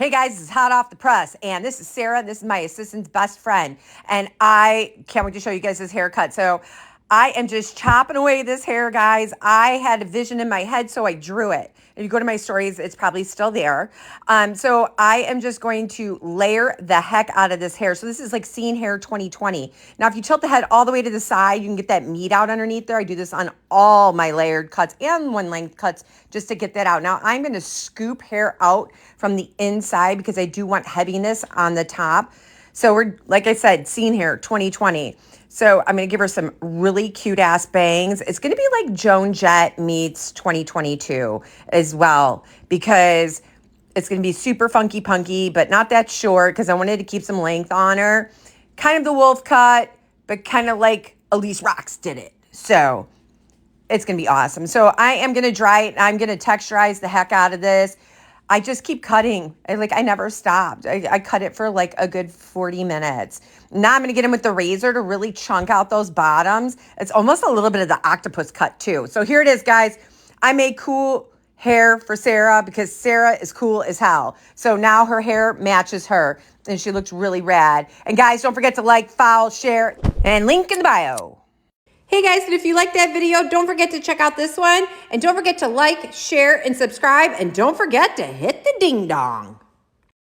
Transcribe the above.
Hey guys, this is hot off the press, and this is Sarah. This is my assistant's best friend, and I can't wait to show you guys this haircut. So I am just chopping away this hair, guys. I had a vision in my head, so I drew it. If you go to my stories, it's probably still there. So I am just going to layer the heck out of this hair. So this is like Scene Hair 2020. Now, if you tilt the head all the way to the side, you can get that meat out underneath there. I do this on all my layered cuts and one length cuts just to get that out. Now, I'm going to scoop hair out from the inside because I do want heaviness on the top. So we're, like I said, Scene Hair 2020. So I'm going to give her some really cute ass bangs. It's going to be like Joan Jett meets 2022 as well, because it's going to be super funky punky, but not that short because I wanted to keep some length on her. Kind of the wolf cut, but kind of like Elyse Rox did it. So it's going to be awesome. So I am going to dry it. I'm going to texturize the heck out of this. I just keep cutting. I never stopped. I cut it for like a good 40 minutes. Now I'm going to get in with the razor to really chunk out those bottoms. It's almost a little bit of the octopus cut too. So here it is, guys. I made cool hair for Sarah because Sarah is cool as hell. So now her hair matches her and she looks really rad. And guys, don't forget to like, follow, share, and link in the bio. Hey guys, and if you like that video, don't forget to check out this one. And don't forget to like, share, and subscribe. And don't forget to hit the ding dong.